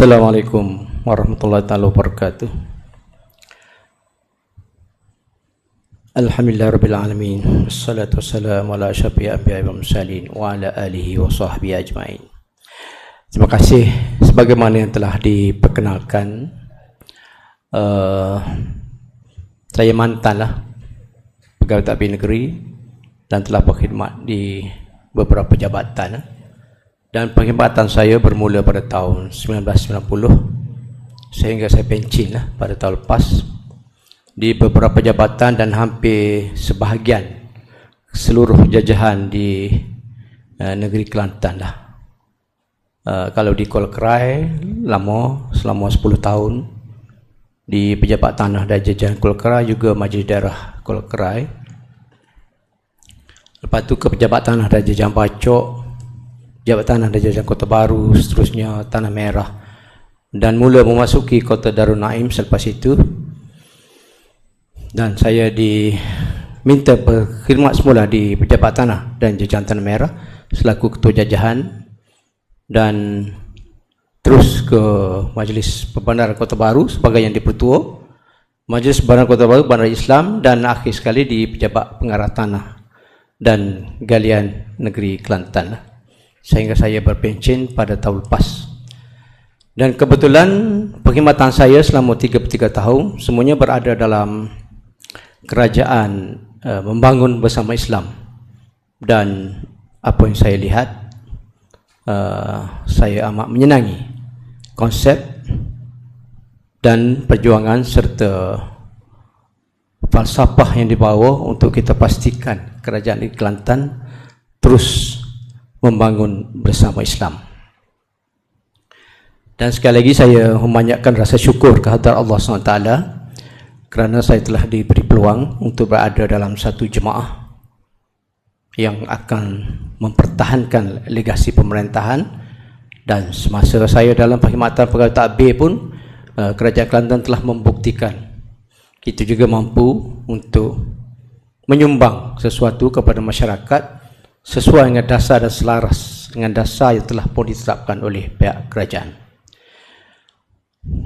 Assalamualaikum warahmatullahi wabarakatuh. Alhamdulillahirrabbilalamin. Wassalatu wassalamu ala asyrafil anbiya'i wal mursalin wa ala alihi wa sahbihi ajma'in. Terima kasih sebagaimana yang telah diperkenalkan. Saya mantanlah pegawai takbir negeri dan telah berkhidmat di beberapa jabatan. Dan perkhidmatan saya bermula pada tahun 1990 sehingga saya pensiun pada tahun lepas di beberapa jabatan dan hampir sebahagian seluruh jajahan di negeri Kelantan lah. Kalau di Kuala Kerai lama selama 10 tahun di Pejabat Tanah dan Jajahan Kuala Kerai, juga Majlis Daerah Kuala Kerai. Lepas tu ke Pejabat Tanah dan Jajahan Bacok, Pejabat Tanah dan Jajahan Kota Baru, seterusnya Tanah Merah, dan mula memasuki Kota Darul Naim selepas itu. Dan saya diminta berkhidmat semula di Pejabat Tanah dan Jajahan Tanah Merah selaku Ketua Jajahan, dan terus ke Majlis Perbandaran Kota Baru sebagai yang dipertua, Majlis Perbandaran Kota Baru, Bandar Islam, dan akhir sekali di Pejabat Pengarah Tanah dan Galian Negeri Kelantan, sehingga saya berpensiun pada tahun lepas. Dan kebetulan perkhidmatan saya selama 33 tahun semuanya berada dalam kerajaan membangun bersama Islam. Dan apa yang saya lihat, saya amat menyenangi konsep dan perjuangan serta falsafah yang dibawa untuk kita pastikan kerajaan di Kelantan terus membangun bersama Islam. Dan sekali lagi saya memanjatkan rasa syukur kehadirat Allah SWT kerana saya telah diberi peluang untuk berada dalam satu jemaah yang akan mempertahankan legasi pemerintahan. Dan semasa saya dalam perkhidmatan pegawai takbir pun, kerajaan Kelantan telah membuktikan kita juga mampu untuk menyumbang sesuatu kepada masyarakat sesuai dengan dasar dan selaras dengan dasar yang telah pun ditetapkan oleh pihak kerajaan.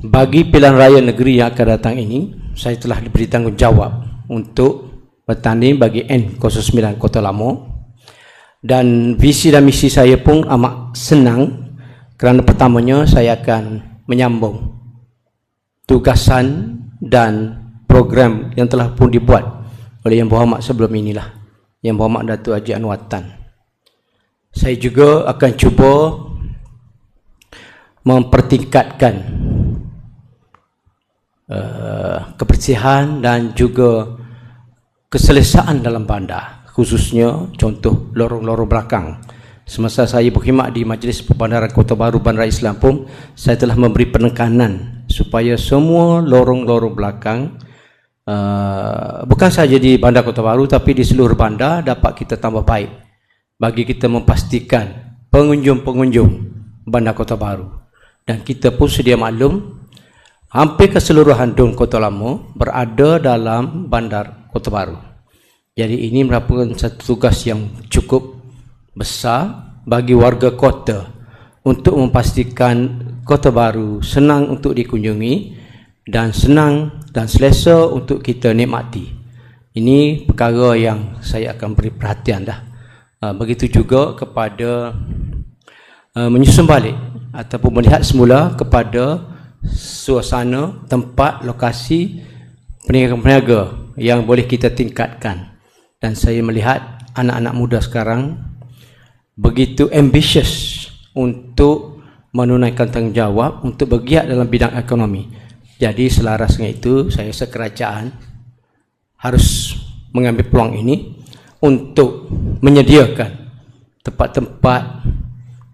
Bagi pilihan raya negeri yang akan datang ini, saya telah diberi tanggungjawab untuk bertanding bagi N09 Kota Lama. Dan visi dan misi saya pun amat senang kerana pertamanya saya akan menyambung tugasan dan program yang telah pun dibuat oleh Yang Berhormat sebelum inilah, Yang Berhormat Datuk Haji Anwar Tan. Saya juga akan cuba mempertingkatkan kebersihan dan juga keselesaan dalam bandar, khususnya contoh lorong-lorong belakang. Semasa saya berkhidmat di Majlis Perbandaran Kota Baru Bandar Islam pun, saya telah memberi penekanan supaya semua lorong-lorong belakang, bukan saja di Bandar Kota Baru tapi di seluruh bandar, dapat kita tambah baik bagi kita memastikan pengunjung-pengunjung Bandar Kota Baru. Dan kita pun sedia maklum, hampir keseluruhan Dun Kota Lama berada dalam Bandar Kota Baru. Jadi ini merupakan satu tugas yang cukup besar bagi warga kota untuk memastikan Kota Baru senang untuk dikunjungi dan senang dan selesa untuk kita nikmati. Ini perkara yang saya akan beri perhatian dah. Begitu juga kepada menyusun balik ataupun melihat semula kepada suasana, tempat, lokasi peniaga-peniaga yang boleh kita tingkatkan. Dan saya melihat anak-anak muda sekarang begitu ambitious untuk menunaikan tanggungjawab untuk bergiat dalam bidang ekonomi. Jadi selaras dengan itu, saya rasa kerajaan harus mengambil peluang ini untuk menyediakan tempat-tempat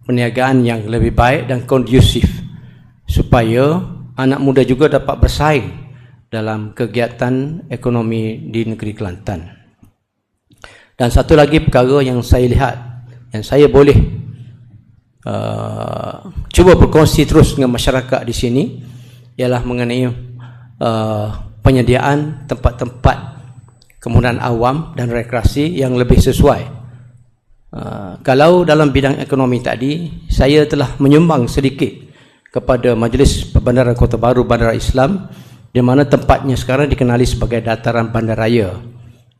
perniagaan yang lebih baik dan kondusif supaya anak muda juga dapat bersaing dalam kegiatan ekonomi di negeri Kelantan. Dan satu lagi perkara yang saya lihat, yang saya boleh cuba berkongsi terus dengan masyarakat di sini, ialah mengenai penyediaan tempat-tempat kemudahan awam dan rekreasi yang lebih sesuai. Kalau dalam bidang ekonomi tadi, saya telah menyumbang sedikit kepada Majlis Perbandaran Kota Baru Bandar Islam, di mana tempatnya sekarang dikenali sebagai Dataran Bandaraya,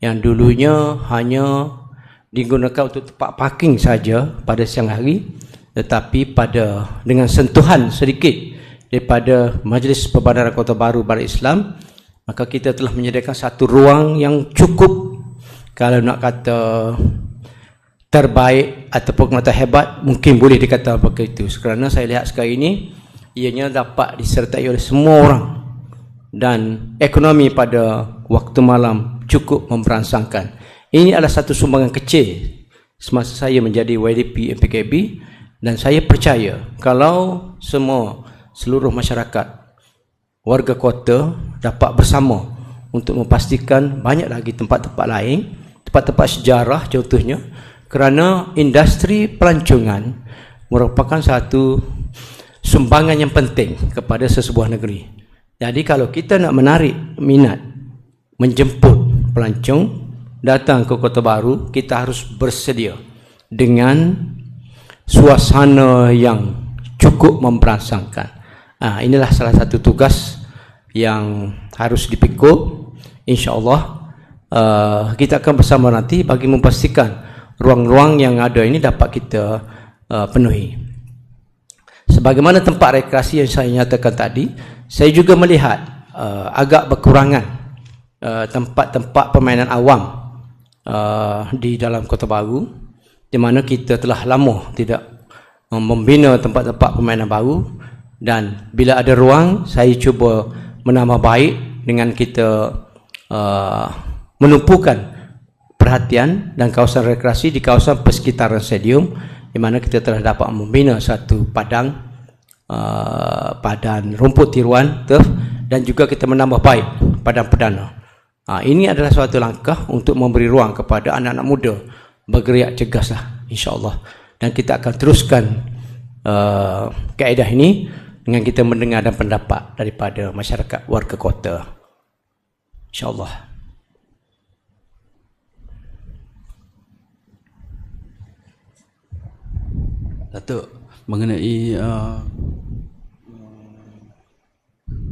yang dulunya hanya digunakan untuk tempat parking saja pada siang hari, tetapi dengan sentuhan sedikit daripada Majlis Perbandaran Kota Baru Bandar Islam, maka kita telah menyediakan satu ruang yang cukup, kalau nak kata terbaik ataupun kata hebat, mungkin boleh dikata begitu. Kerana saya lihat sekarang ini ianya dapat disertai oleh semua orang, dan ekonomi pada waktu malam cukup memberansangkan. Ini adalah satu sumbangan kecil semasa saya menjadi YDP MPKB, dan saya percaya kalau seluruh masyarakat warga kota dapat bersama untuk memastikan banyak lagi tempat-tempat lain, tempat-tempat sejarah contohnya, kerana industri pelancongan merupakan satu sumbangan yang penting kepada sesebuah negeri. Jadi kalau kita nak menarik minat, menjemput pelancong datang ke Kota Baru, kita harus bersedia dengan suasana yang cukup memberansangkan. Inilah salah satu tugas yang harus dipikul. InsyaAllah kita akan bersama nanti bagi memastikan ruang-ruang yang ada ini dapat kita penuhi. Sebagaimana tempat rekreasi yang saya nyatakan tadi, saya juga melihat agak berkurangan tempat-tempat permainan awam di dalam Kota Baru, di mana kita telah lama tidak membina tempat-tempat permainan baru, dan bila ada ruang, saya cuba menambah baik dengan kita menumpukan perhatian dan kawasan rekreasi di kawasan persekitaran stadium, di mana kita telah dapat membina satu padang rumput tiruan, turf, dan juga kita menambah baik padang perdana. Ini adalah suatu langkah untuk memberi ruang kepada anak-anak muda bergerak cegaslah, insya-Allah. Dan kita akan teruskan kaedah ini dengan kita mendengar dan pendapat daripada masyarakat warga kota, insya-Allah. Datuk, mengenai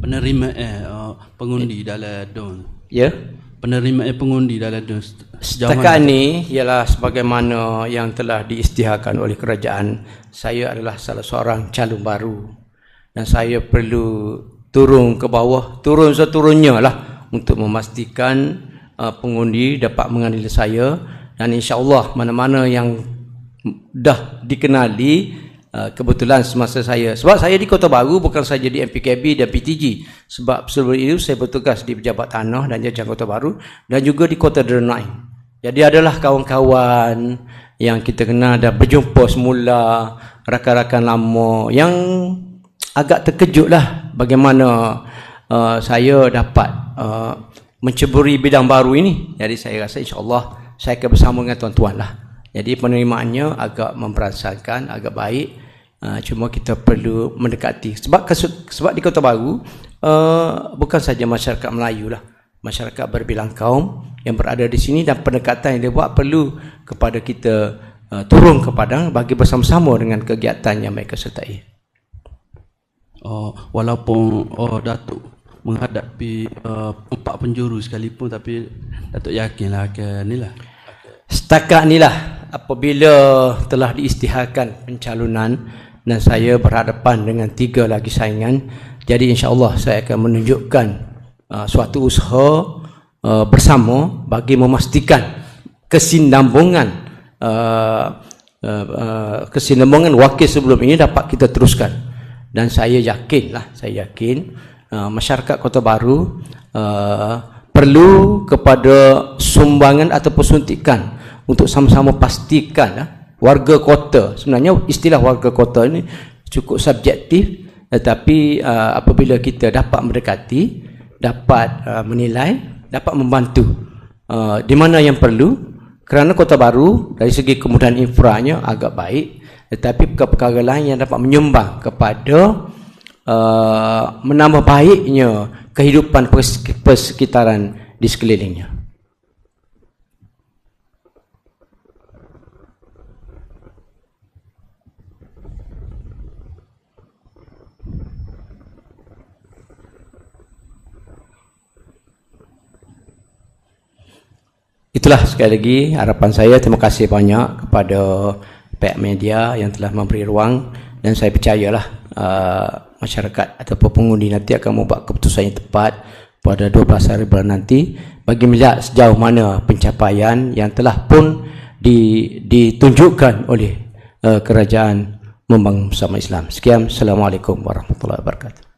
penerimaan pengundi dalam DUN. Ya. Penerimaan pengundi dalam DUN setakat ini ialah sebagaimana yang telah diisytiharkan oleh kerajaan. Saya adalah salah seorang calon baru, dan saya perlu turun ke bawah, turun seturunnya lah, untuk memastikan pengundi dapat mengadili saya. Dan insya-Allah mana-mana yang dah dikenali, kebetulan semasa sebab saya di Kota Baru bukan saja di MPKB dan PTG, sebab sebelum itu saya bertugas di Pejabat Tanah dan Jajaran Kota Baru, dan juga di Kota Dernai. Jadi adalah kawan-kawan yang kita kenal dah berjumpa semula, rakan-rakan lama, yang agak terkejutlah bagaimana saya dapat menceburi bidang baru ini. Jadi saya rasa insya-Allah saya akan bersama dengan tuan-tuan lah. Jadi penerimaannya agak memberansangkan, agak baik. Cuma kita perlu mendekati. Sebab di Kota Baru bukan saja masyarakat Melayu lah, masyarakat berbilang kaum yang berada di sini, dan pendekatan yang dia buat perlu kepada kita turun ke padang bagi bersama-sama dengan kegiatan yang mereka sertai. Walaupun Datuk menghadapi 4 penjuru sekalipun, tapi Datuk yakinlah ke inilah. Setakat inilah, apabila telah diisytiharkan pencalonan dan saya berhadapan dengan 3 lagi saingan, jadi insya-Allah saya akan menunjukkan suatu usaha bersama bagi memastikan kesinambungan wakil sebelum ini dapat kita teruskan. Dan saya yakin masyarakat Kota Baru perlu kepada sumbangan ataupun suntikan untuk sama-sama pastikan warga kota. Sebenarnya istilah warga kota ini cukup subjektif, tetapi apabila kita dapat mendekati, dapat menilai, dapat membantu di mana yang perlu, kerana Kota Baru dari segi kemudahan infranya agak baik, tetapi perkara lain yang dapat menyumbang kepada menambah baiknya kehidupan persekitaran di sekelilingnya. itulah sekali lagi harapan saya. Terima kasih banyak kepada pihak media yang telah memberi ruang, dan saya percayalah masyarakat ataupun pengundi nanti akan membuat keputusan yang tepat pada 12 hari bulan nanti bagi melihat sejauh mana pencapaian yang telah pun ditunjukkan oleh kerajaan membangun bersama Islam. Sekian, Assalamualaikum warahmatullahi wabarakatuh.